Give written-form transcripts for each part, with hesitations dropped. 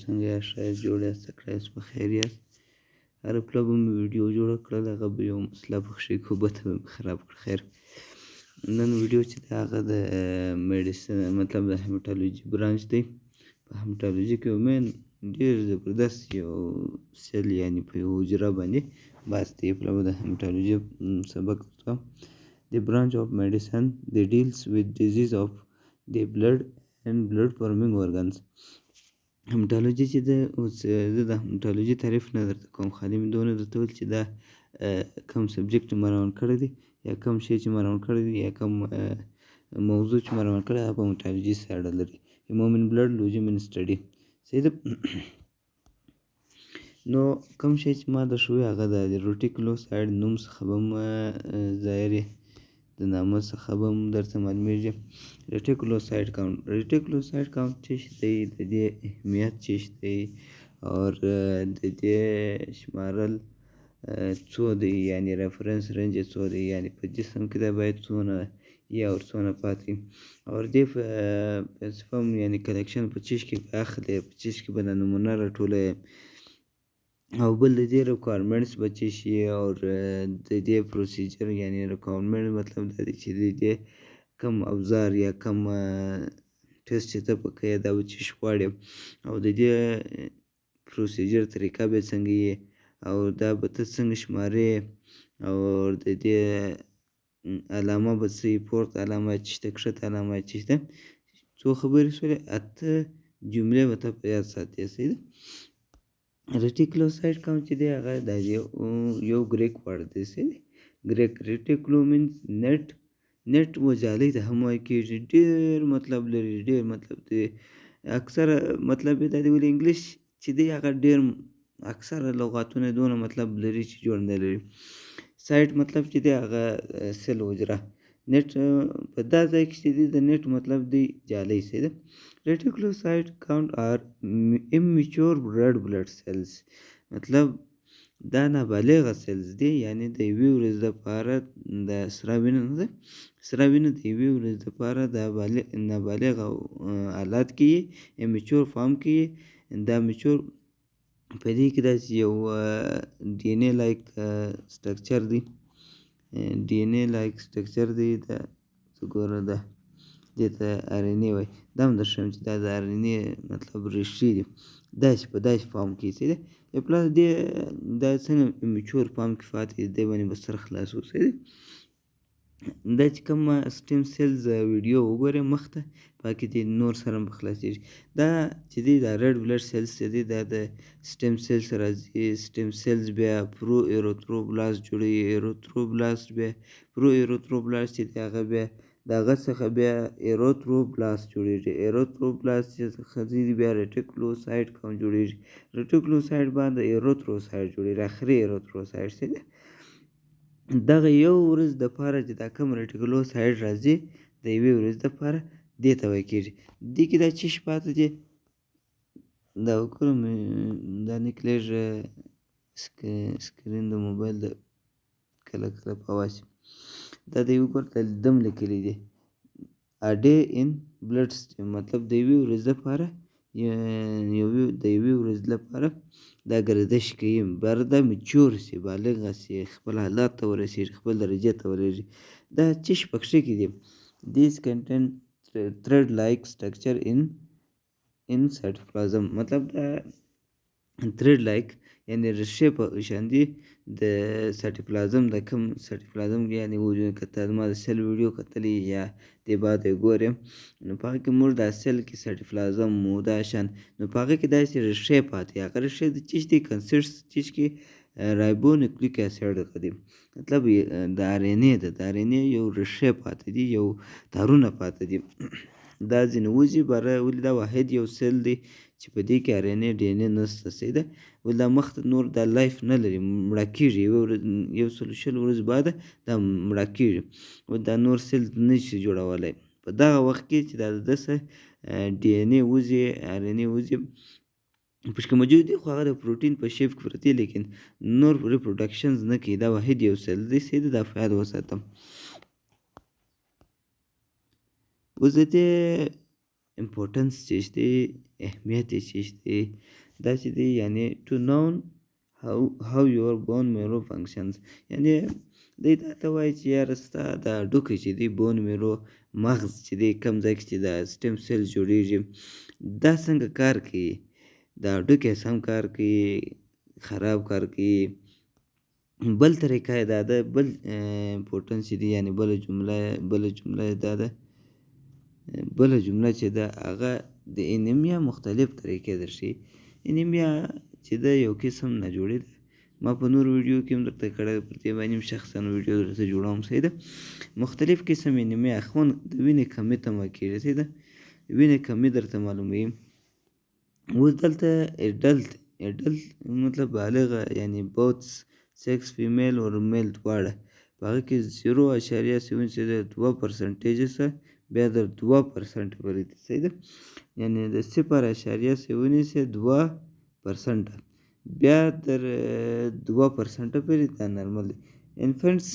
څنګه یاست؟ ښایست جوړ یاست؟ که یاست په خیر یاست؟ هره پله به مې ویډیو جوړه کړله، هغه به یو مسله پکښې کوبه ته به مې خراب کړه. خیر، نن ویډیو چې دی هغه د میډیسن مطلب د هیماټالوجي برانچ دی. په هیماټالوجي کې مین ډېر زبردست یو سیل یعنې په یو حجره باندې بحث دی. پله به د هیماټالوجي سبق ورته The branch of medicine that deals with disease of the blood and blood forming organs. هیماټالوجي چې ده، اوس زه د هیماټالوجي تعریف نه درته کوم، خالي مې دونه درته ویل چې دا کوم سبجیکټ ما روان کړی دی، یا کوم شی چې ما روان کړی دی، یا کوم موضوع چې ما روان کړی هغه په هیماټالوجي سره اړه لري. هیمومن بلډ لوجیمن سټډي صحیح ده. نو کوم شی چې ما درته وویل هغه دا د روټیکولوسایډ نوم څخه به هم ظاهر د نامه څخه به هم درته معلومېږي. ریټیکولوسایډ کاونټ چې دی، د دې اهمیت چې دی اور د دې شمارل څو دی، یعنې ریفرنس رینج یې څو دی، یعنې په جسم کې دا باید څونه یا اور څونه پاتې اور دې فلسفه یعنې کلیکشن په چیش کې اخلي، په چیش کې به دا نمونه راټولوي، او بل د دې ریکوایرمنټس به څه شي اور د دې پروسیجر یعنې ریکوایرمنټ مطلب دا دی چې د دې کم ابزار یا کم ټیسټ چې ته په کوې دا به څه شي غواړي، او د دې پروسیجر طریقه به څنګه وي، او دا به ته څنګه شمارې، او د دې علامه به څه وي، پورته علامه چې شته، کښته علامه چې شته. څو خبرې شولې، 8 جملې به ته په یاد ساتې. صحیح ده. ریټیکولوسایډ کاونټ چې دی هغه د یو ګریک ورډ دی. صحیح دی. ګریک ریټیکولو مینس نټ و جالۍ ته هم وایي کېږي. ډېر مطلب لري، ډېر مطلب دی. اکثره مطلب یې دا دی، ولې انګلیش چې دی هغه ډېر اکثره لغاتونه دونه مطلب لري چې جوړ نه لري. سایډ مطلب چې دی هغه سل حجره. نټ په دا ځای کې چې دی د نټ مطلب دی جالۍ. صحیح ده. ریټیکولوسایډ کاونټ آر امچور ریډ بلډ سیلز، مطلب دا نابالغه سیلز دی، یعنی د یوې ورځې دپاره د سره وینه نه ده، سره وینه د یوې ورځې دپاره د نابالغه حالات کې یې امچور فارم کې یې دا میچور په دې کې داسې یو ډي ان اے لایک سټرکچر دی، ډي ان اے لایک سټرکچر دی. دا څه ګوره ده دې ته ار ان اے وایي، دا هم درښیم چې دا د ار ان اے مطلب ریښې دي، داسې په داسې فارم کې. صحیح ده. پلس دې دا څنګه میچور فارم کې پاتې دی، دې باندې به سر خلاص و. صحیح ده. دا چې کوم سټیم سیلز ویډیو وګورئ مخته، پکې دې نور سره هم خلاصېږي. دا چې دی دا ریډ بلډ سیلز چې دی دا د سټیم سیلز راځي. سټیم سیلز بیا پرو ایروتروبلاست جوړوي، ایروتروبلاست بیا پرو ایروتروبلاست چې دی هغه بیا د هغه څخه بیا ایروتروبلاست جوړېږي. ایروتروبلاست څخه دی بیا ریټیکولوسایډ کاونټ جوړېږي. ریټیکولوسایډ باندې ایروتروسایډ جوړېږي، اخري ایروتروسایډ. صحیح ده. دغه یو ورځ دپاره چې دا کوم ریټیکولوسایډ راځي د یوې ورځې دپاره دې ته ویل کېږي. دې کې دا څه شی پاتې دي، دا وګورم دا نکلیږي سکرین د موبایل د کله کله په اواز دا د یو ګور دم لیکلی دی ا ډے ان بلډ سټیم، مطلب د یوې ورځې دپاره د یوې ورځې لپاره دا ګردش کوي، بر دا میچور سي، بالغه سي، خپل حالات ته ورسېږي، خپل درجې ته ورسېږي. دا څه شي پکښې کې دي، دیز کنټینټ تھریډ لایک سټرکچر ان سایټوپلازم، مطلب دا تھریډ لایک یعنې ریښې په شان دي د سایټوپلازم، د کوم سایټوپلازم کې یعنې کته ما د سیل ویډیو کتلی یا دې بعد ګورې، نو په هغه کې موږ دا سیل کې سایټوپلازم مو دا شان، نو په هغه کې داسې ریښې پاتې، هغه ریښې د څه دي کنسسټ څه کې رایبو نیوکلیک اسید دي، مطلب د ار ان اے ده، د ار ان اے یو ریښې پاتې دي، یو تارونه پاتې دي. دا ځینې وځي بره، ولې دا واحد یو سیل دی چې په دې کې ار ان اے ډي ان اے نشته. صحیح ده. ولې دا مخته نور دا لایف نه لري، مړه کېږي، یو سل شل ورځې بعده دا مړه کېږي، دا نور سیل نه شي جوړولی. په دغه وخت کې چې دا د څه ډي ان اے وځي، ار ان اے وځي پکې موجود دي، خو هغه د پروټین په شیپ کې پرتې، لیکن نور ریپروډکشنز نه کوي. دا واحد یو سیل دی. صحیح ده. دا په یاد وساتم. اوس د دې امپورټنس چې دی اهمیت چې دی دا چې دی یعنی to know how your bone marrow functions یعنی دی دا ته وایي چې یاره ستا دا هډوکی چې دی بون میرو مغز چې دی کوم ځای کې چې دا سټیم سیل جوړیږي دا څنګه کار کوي دا هډوکی سم کار کوي خراب کار کوي بل طریقه یې دا ده بل امپورټنس چې دی یعنی بله جمله دا ده بله جمله چې ده هغه د انیمیا مختلف طریقې درښي انیمیا چې ده یو قسم ناجوړي ده ما په نور ویډیو کې هم درته کړی پر دې باندې هم شخصا ویډیو درته جوړوم صحیح ده مختلف قسم انیمیا اخوان د وینې کمي ته واقع صحیح ده وینې کمي درته معلوموي اوس دلته اډلت مطلب بالغه یعنی بوت سیکس فیمیل اور میل دواړه په هغه کې 0.7 سره بیا در 2% پورې دي صحیح ده یعنی د 0.02% بیا در 2% پورې دا نارمل دی انفنټس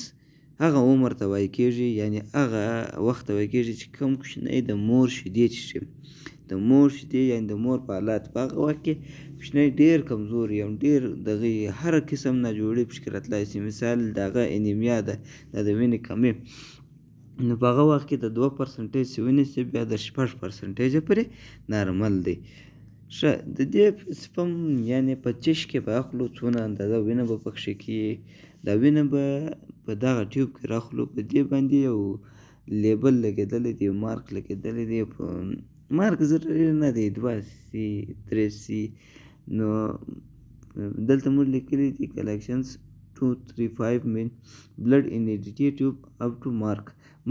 هغه عمر ته وایي کېږي یعنی هغه وخت ته وایي کېږي چې کوم کوچنی د مور شیدې څښي د مور شیدې یعنی د مور په حالات په هغه وخت کې کوچنی ډېر کمزوري یم ډېر دغه هر قسم ناجوړي پکې راتلی شي مثال دغه انیمیا ده دا د وینې کمي نو په هغه وخت کې د 2% چې ونیسي بیا د 6% پورې نارمل دی ښه د دې سپم یعنی په چش کې به اخلو څونه اندازه وینه به پکښې کیږي دا وینه به په دغه ټیوب کې راخلو په دې باندې یو لیبل لګېدلی دی مارک لګېدلی دی په مارک ضروري نه دی 2C 3C نو دلته موږ لیکلي دي کلیکشنز 235 مین بلډ ان ایډیټي ټیوب اپ ټو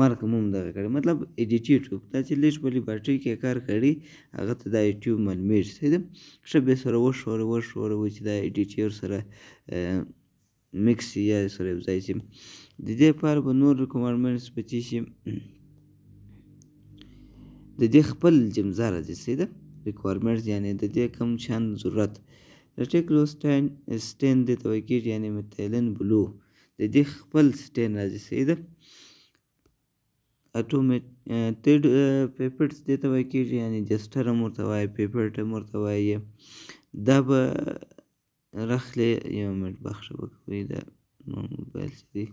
مارک هم دغه کړی مطلب ایډیټي ټیوب دا چې لیږ په لیبارټري کې کار کړي هغه ته دا ټیوب معلومیږي صحیح ده ښه بیا سره وښوروئ چې دا ایډیټي سره مکس یا سره یو ځای شي د دې لپاره به نور ریکوایرمنټس به څه شي د دې خپل جمځه راځي صحیح ده ریکوایرمنټس یعنی د دې کوم شان ضرورت سټین دې ته وایي کېږي یعنی میتایلین بلو د دې خپل سټین راځي صحیح ده اټومیټډ پیپټس دې ته وایي کېږي یعنی جسټر هم ورته وایي پیپټ هم ورته وایي دا به راخلې یو منټ بخښه به کوئ دا موبایل چې دی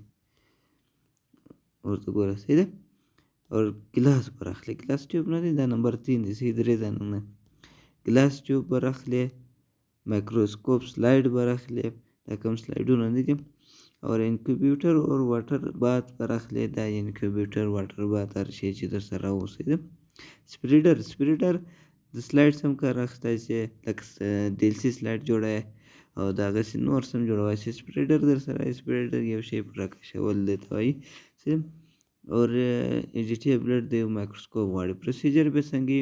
ورته ګوره صحیح ده اور ګلاس به راخلې ګلاس ټیوب نه دی دا نمبر 3 دی صحیح 3 دانه ګلاس ټیوب به راخلې مایکروسکوپ سلاइड به راخلې دا کوم سلایډونه نه دي اور انکیوبیټر اور واټر بات به راخلې دا انکیوبیټر واټر بات هر شی چې در سره اوسي ده سپریډر د سلایډ سم کار راخسته چې لکه ډیلسي سلایډ جوړه او دا غسی نور سم جوړوي چې سپریډر در سره سپریډر یو شی پر راکشول دی توي سم اور ایډیټیبل د مایکروسکوپ غواړي پروسیجر به څنګه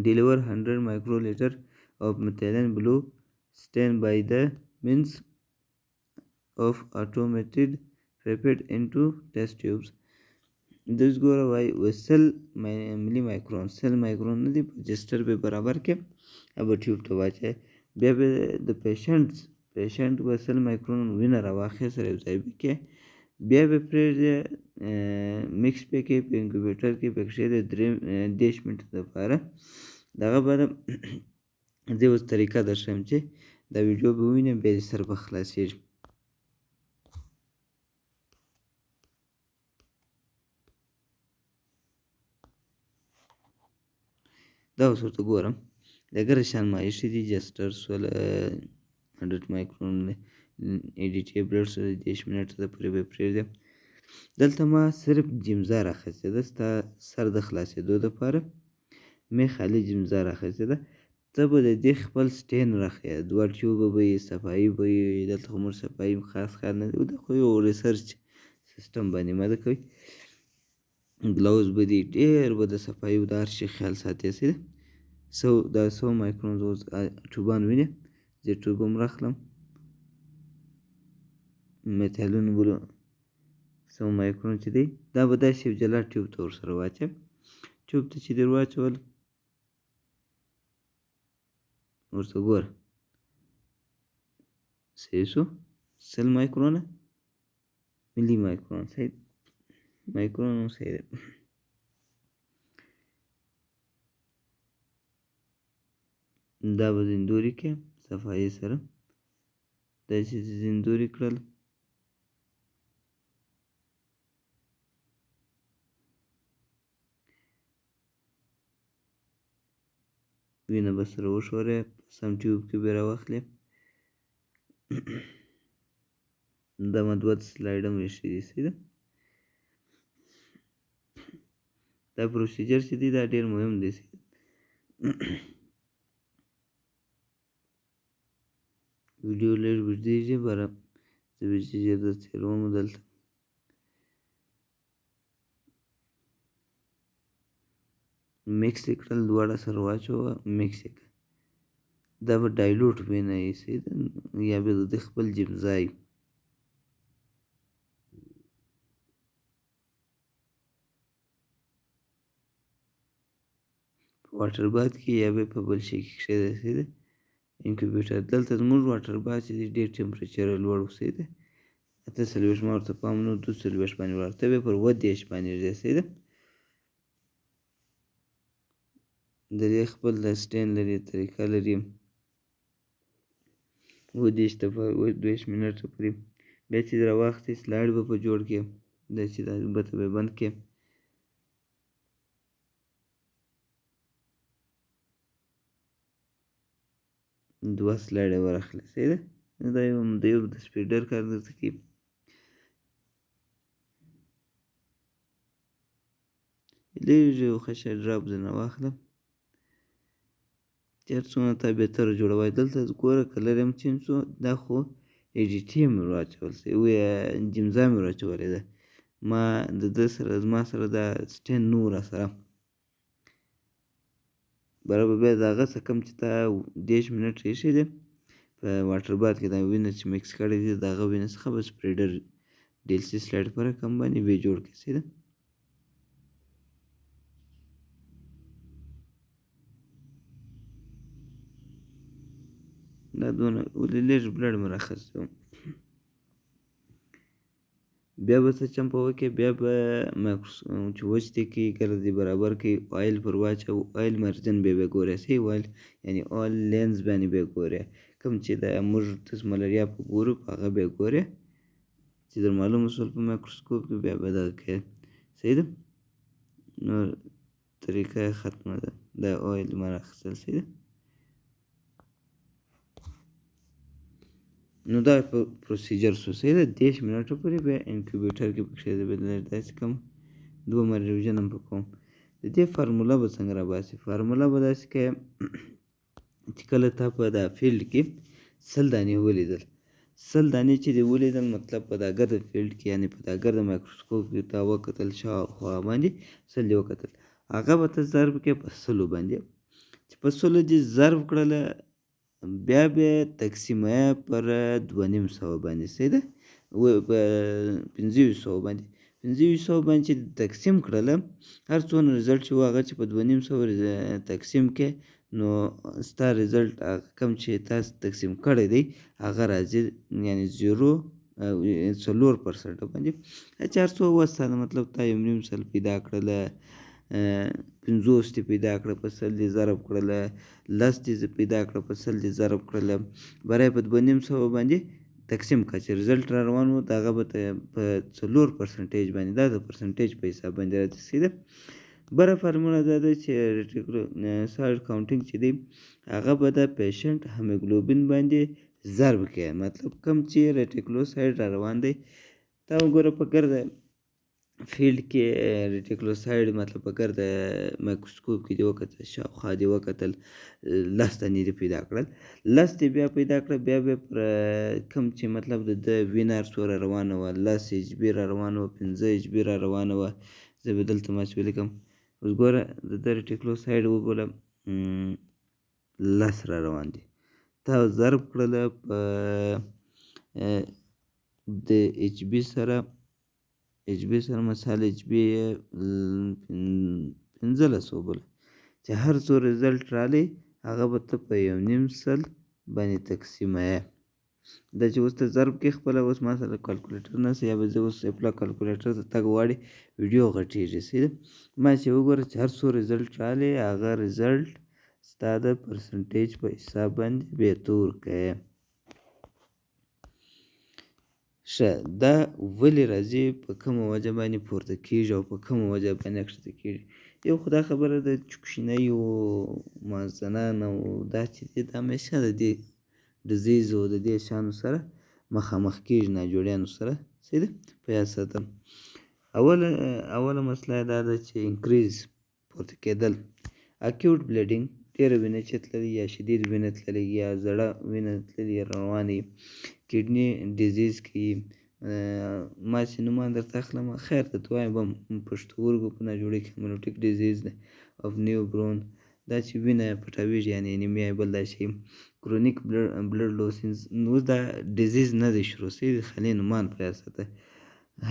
deliver 100 microliter of methylene blue stain by the means of automated pipette into test tubes this go away with cell millimicron cell micron نه دی رجسټر به برابر کې अब ټیوب ته واچي بیا به د پیشنټ به سل مایکرون وینه راواخې سره یو ځای کې بیا به پرې مکس پکې په انکیوبیټر کې پکې د 10 منټ لپاره دغه بعد زه اوس طریقه درشم چې دا ویډیو به وینم به سر په خلاصېږي دا اوس ورته ګورم دغه شان مایشي دي جسټر سول 100 مایکرون ایډیټیبل سره 10 منټ د پرې به پرې دلته ما صرف جمزه راخسته ده ستا سر د خلاصېدو دپاره مې خالي جمزه راخسته ده ته به د دې خپل سټین راخې دوه ټیوبه به یې صفایي به یې دلته خو موږ صفایي خاص کار نه دی دا خو یو ریسرچ سیسټم باندې مده کوي ګلاوز به دي ډېر به د صفایي د هر شي خیال ساتي سي دا 100 مایکرون ټوبان ویني زه ټوب هم راخلم میتالون بلو 100 مایکرون چې دی دا به داسې یو جلا ټیوب ته ورسره واچوم ټیوب ته چې در واچول ورته ګوره صحیح شو 100 مایکرونه ملي مایکرون صحیح مایکرون هم صحیح دی دا به زندوري کې صفایي سره داسې زندوري کړل. وینه به سره وښوروئ، په سم ټیوب کې به یې راواخلئ. دا ما 2 سلایډ هم ایښي دي، صحیح ده. دا پروسیجر چې دی دا ډېر مهم دی. ویډیو لږ اوږدېږي، باره زه پروسیجر در تېروم دلته. میکس یې کړل، دواړه سره واچوه، میکس یې کړه. دا به ډایلوټ وینه یې، صحیح ده، یا به د خپل جیم ځای. واټر باد کې یا به په بل شي کې کښېږدئ، صحیح ده. انکیوبیټر دلته زموږ واټر باد چې دی ډېر ټمپریچر لوړ و، صحیح ده. 48 ما ورته پام نه و، 42 باندې ولاړ، ته به پر 30 باندې ږدې، صحیح ده. د دې خپل د سټین لري، طریقه لري. 30 ته 20 منټه پورې بیا چې راواخلې سلایډ به په جوړ کې دا چې دا البته به بند کې. دوه سلایډ ورخلې، صحیح ده. دا یو د سپیډر کار درته کوي. لږ یو ښه شی ډراپ ځنه واخلم چې هر څومره تا بهتره جوړوی. دلته ګوره کلر هم چینج شو، دا خو ایډیټ مې ور واچول جمزا مې ور اچولې ده. ما د ده سره زما سره دا سټین نه و راسره. برابر بیا د هغه څه کم چې تا 10 منټه ایښی دی په واټر باد کې، دا وینه چې میکس کړی دی د هغه وینې څخه به سپریډر DLC سلایډ په رقم باندې بیا جوړ کړي، صحیح ده. دا دونه ولې لږ بلډ مې راخیستی و. بیا به څه چمپه وکړې، بیا به چې وچ دی کړي ګردې برابر کړي، آیل پر واچوه. آیل مارجن بیا ګورئ، صحیح. آیل یعنې آیل لینز باندې بیا ګورئ، کوم چې د موږ تسملریا په ګورو په هغه بیا ګورئ چې در معلومه شول په مایکروسکوپ کې، بیا به دغه کوئ، صحیح ده. نو طریقه یې ختمه ده. دا آیل ما راخیستل، صحیح ده. نو دا پروسیجر شو، صحیح ده. 10 منټه پورې بیا انکیوبیټر کې په کښېږدئ. بیا داسې کوم 2 ریویژن هم په کوم. د دې فارموله به څنګه راباسي؟ فارموله به داسې کوئ چې کله تا په دا فیلډ کې 100 دانې ولیدل، 100 دانې چې دې ولیدل مطلب په دا ګرد فیلډ کې، یعنې په دا ګرد مایکروسکوپ کې تا وکتل، شاوخوا باندې 100 دې وکتل، هغه به ته ضرب کړې په 100 باندې. چې په 100 دې ضرب کړله بیا بیا تقسیمه پر 2.5 باندې، صحیح ده. په 2500 باندې 2500 باندې چې تقسیم کړله، هر څونه رزلټ چې و هغه چې په 2.5 تقسیم کې، نو ستا رزلټ کوم چې تاسو تقسیم کړی دی هغه راځي، یعنې 0.4% باندې. چې هر څو وساله مطلب تا یو نیم سل پیدا کړله، 50 دې پیدا کړه په 100 دې ضرب کړله، 10 دې پیدا کړه په 100 دې ضرب کړله، برای په 2.5 باندې تقسیم کړه چې رزلټ را روان و د هغه به په 4% باندې، دا د پرسنټیج په حساب باندې راځي، صحیح ده. بله فارموله دا ده چې ریټیکولوسایډ کاونټینګ چې دی هغه به د پیشنټ هیموګلوبین باندې ضرب کړي، مطلب کوم چې ریټیکولوسایډ را روان دی. تا وګوره په ګرده فیلډ کې ریټیکولوسایډ مطلب په ګرده مایکروسکوپ کې دې وکتل، شاوخوا دې وکتل، 10 دانې دې پیدا کړل، 10 دې بیا پیدا کړه، بیا پر کوم چې مطلب د وینر څو را روانه وه، 10 HB را روانه وه، 15 HB را روانه وه. زه به دلته ماچ ولیکم. اوس ګوره د ریټیکولوسایډ وبوله 10 را روان دي، تا ضرب کړله په د HB سره، HB سره مثال HB 1500 وبوله، چې هر څو رزلټ رالی هغه به ته په 1.5 باندې تقسیمه یې. دا چې اوس ته ضرب کې خپله، اوس ما سره کالکولیټر نشته، یا به زه اوس اپلا کالکولیټر ته تګ غواړي ویډیو غټېږي، صحیح ده. ما چې وګوره چې هر څو رزلټ رالی هغه رزلټ ستا د پرسنټیج په حساب باندې بیا تور کړئ. ښه، دا ولې راځي، په کومه وجه باندې پورته کېږي او په کومه وجه باندې ښکته کېږي. یو خو دا خبره ده چې کوچنیو مازنان او دا چې دي دا همیشه د دې ډزیز او د دې شیانو سره مخامخ کېږي، ناجوړیانو سره. صحیح ده، په یاد ساتم. اوله مسله دا ده چې انکریز پورته کېدل، اکیوټ بلیډینګ ډېره وینه چې تللې یا شدید وینه تللې یا زړه وینه تللې روانې، کډني ډیزیز کې ما چې نومان درته اخلم خیر درته وایم به پښتورګو په ناجوړۍ کې هیمولیټیک ډیزیز ده اف نیو برون، دا چې وینه پټویږي یعنې انیمیا بل دا شي. کرونیک بلډ لوسینز، اوس دا ډیزیز نه دی شروع سوی، خالي نومان په یاد ساته.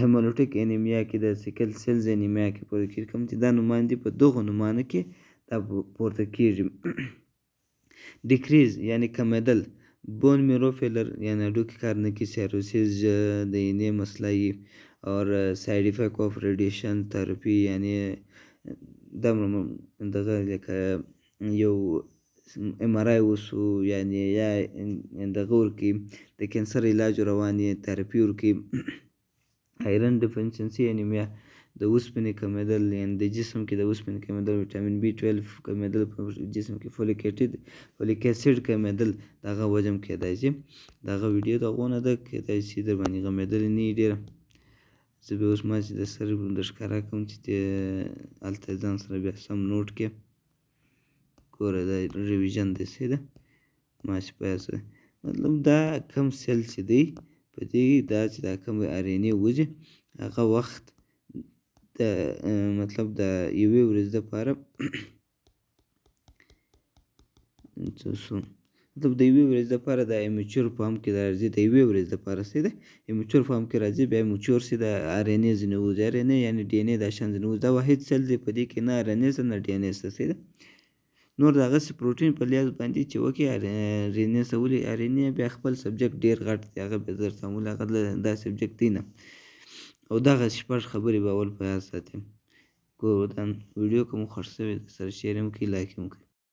هیمولیټیک انیمیا کې د سیکل سیلز انیمیا کې پورته کېږي، کوم چې دا نومان دي په دغو نومانو کې دا پورته کېږي. ډیکریز یعنې کمېدل، بون میرو فیلر یعنې هډوکي کار نه کوي، سیروسیس د اینې مسله وي، اور ساید افیکټ آف ریډیشن تراپي یعنې دومره دغه لکه یو ام آر آی وسو یعنې یا دغه ورکوي د کینسر علاج روان یې تراپي ورکوي. آیرن ډیفیشنسي انیمیا، د اوسپنې کمېدل یعنې د جسم کې د اوسپنې کمېدل، ویټامین B12 کمېدل په جسم کې، فولیک اسید کمېدل، د هغه وجه هم کېدای شي. د هغه ویډیو دغه نه ده، کېدای شي در باندې غمېدلې نه وي ډېره. زه بیا اوس ما چې د سر در ښکاره کوم چې هلته ځان سره بیا سم نوټ کړې، ګوره دا ریویژن دی. صحیح ده، ما چې په یاد مطلب دا کم سیل چې دی په دې دا چې دا کوم RNA وځي هغه وخت د مطلب د یوې ورځې دپاره مطلب د یوې ورځې دپاره د ایمیچور فارم کې راځي، د یوې ورځې دپاره. صحیح ده، ایمیچور فارم کې راځي، بیا میچور سي د RNA ځینې وځي. RNA یعنې DNA دا شیان ځینې وځي، دا واحد سیل دی په دې کې نه RNA شته نه DNA شته. صحیح ده، نور د هغسې پروټین په لیاز باندې چې وکړي RNA څه ولې RNA بیا خپل سبجیکټ ډېر غټ دی، هغه بیا درته هم هغه دا سبجیکټ دی نه، او دغه شپږ خبرې به اول په یاد ساتئ. ګوره دا ویډیو که مو خوښ شوې سره شیر هم کړئ، لایک هم کړئ.